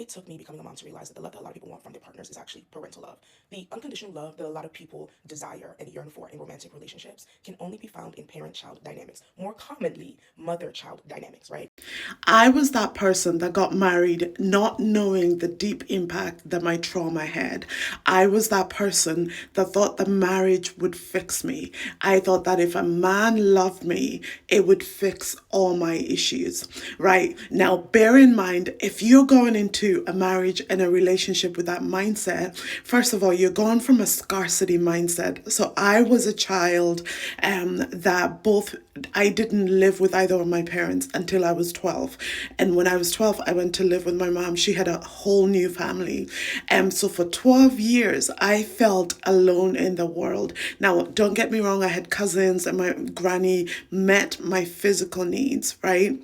It took me becoming a mom to realize that the love that a lot of people want from their partners is actually parental love. The unconditional love that a lot of people desire and yearn for in romantic relationships can only be found in parent-child dynamics, more commonly mother-child dynamics, right? I was that person that got married not knowing the deep impact that my trauma had. I was that person that thought the marriage would fix me. I thought that if a man loved me, it would fix all my issues, right? Now, bear in mind, if you're going into a marriage and a relationship with that mindset, first of all, you're going from a scarcity mindset. So I was a child that both I didn't live with either of my parents until I was 12. And when I was 12, I went to live with my mom. She had a whole new family. So for 12 years, I felt alone in the world. Now, don't get me wrong, I had cousins and my granny met my physical needs, right?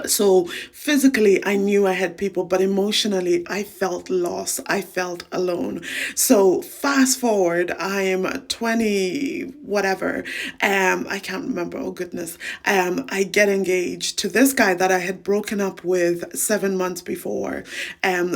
So physically, I knew I had people, but emotionally, I felt lost. I felt alone. So fast forward, I am 20, whatever. I can't remember. Oh goodness. I get engaged to this guy that I had broken up with 7 months before,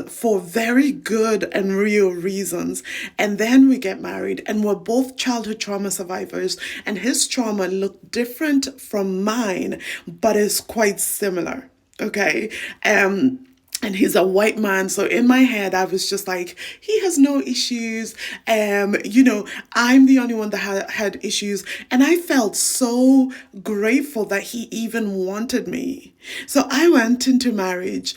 for very good and real reasons. And then we get married, and we're both childhood trauma survivors, and his trauma looked different from mine, but is quite similar. Okay. And he's a white man, so in my head I was just like, he has no issues. I'm the only one that had issues, and I felt so grateful that he even wanted me. So I went into marriage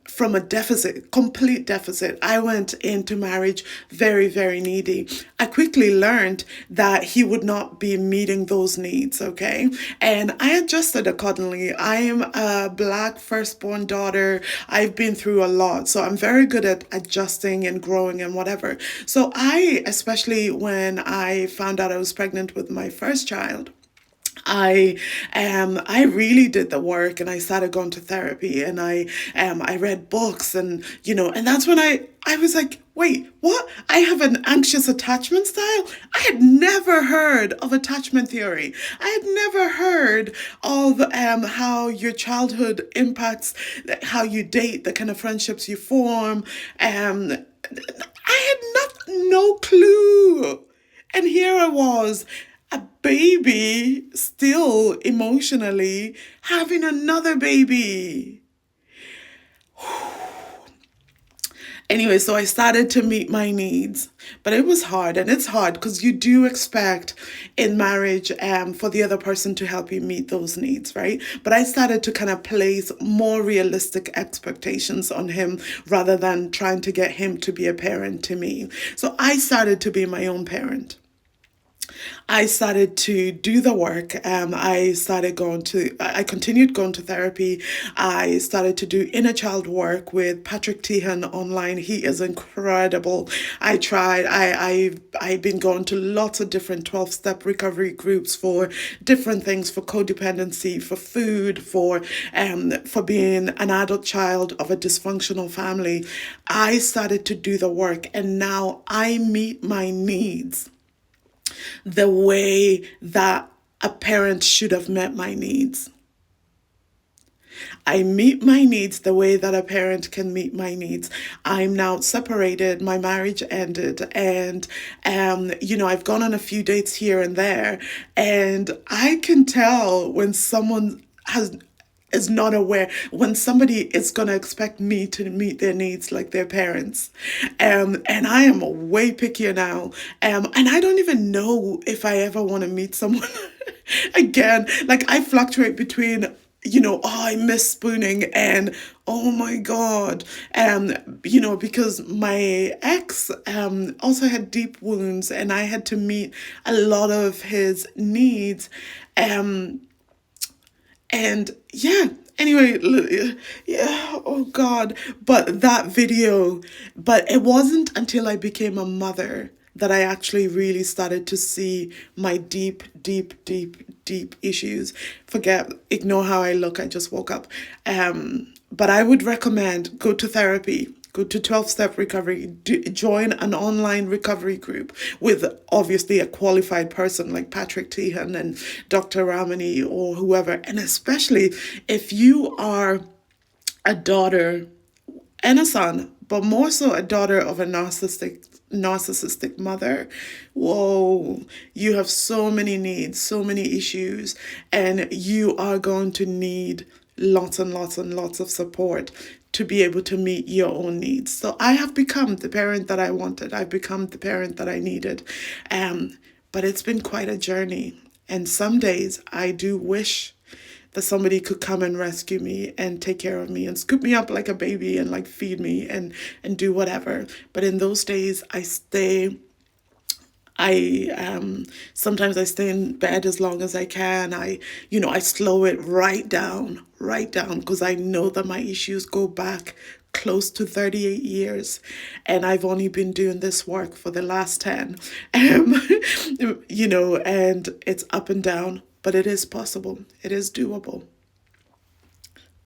from a deficit, complete deficit. I went into marriage very, very needy. I quickly learned that he would not be meeting those needs, okay? And I adjusted accordingly. I am a Black firstborn daughter. I've been through a lot, so I'm very good at adjusting and growing and whatever. So especially when I found out I was pregnant with my first child, I really did the work, and I started going to therapy, and I read books, and and that's when I was like, wait, what? I have an anxious attachment style? I had never heard of attachment theory. I had never heard of how your childhood impacts how you date, the kind of friendships you form. I had no clue. And here I was, a baby, still emotionally having another baby. Anyway, so I started to meet my needs, but it was hard, and it's hard because you do expect in marriage for the other person to help you meet those needs, right? But I started to kind of place more realistic expectations on him rather than trying to get him to be a parent to me. So I started to be my own parent. I started to do the work. I continued going to therapy. I started to do inner child work with Patrick Tehan online. He is incredible. I've been going to lots of different 12-step recovery groups for different things, for codependency, for food, for being an adult child of a dysfunctional family. I started to do the work, and now I meet my needs the way that a parent should have met my needs. I meet my needs the way that a parent can meet my needs. I'm now separated. My marriage ended, and I've gone on a few dates here and there, and I can tell when someone is not aware, when somebody is going to expect me to meet their needs like their parents. And I am way pickier now. And I don't even know if I ever want to meet someone again. Like, I fluctuate between, oh, I miss spooning, and oh my God. Because my ex also had deep wounds, and I had to meet a lot of his needs. And yeah, anyway, yeah, oh God. But it wasn't until I became a mother that I actually really started to see my deep, deep, deep, deep issues. Ignore how I look, I just woke up. But I would recommend go to therapy. Go to 12-step recovery, join an online recovery group with obviously a qualified person like Patrick Tehan and Dr. Ramani or whoever. And especially if you are a daughter and a son, but more so a daughter of a narcissistic mother. Whoa, you have so many needs, so many issues, and you are going to need lots and lots and lots of support to be able to meet your own needs. So I have become the parent that I wanted. I've become the parent that I needed. But it's been quite a journey. And some days I do wish that somebody could come and rescue me and take care of me and scoop me up like a baby and like feed me and do whatever. But in those days I sometimes I stay in bed as long as I can. I slow it right down because I know that my issues go back close to 38 years, and I've only been doing this work for the last 10. Um, and it's up and down, but it is possible. It is doable.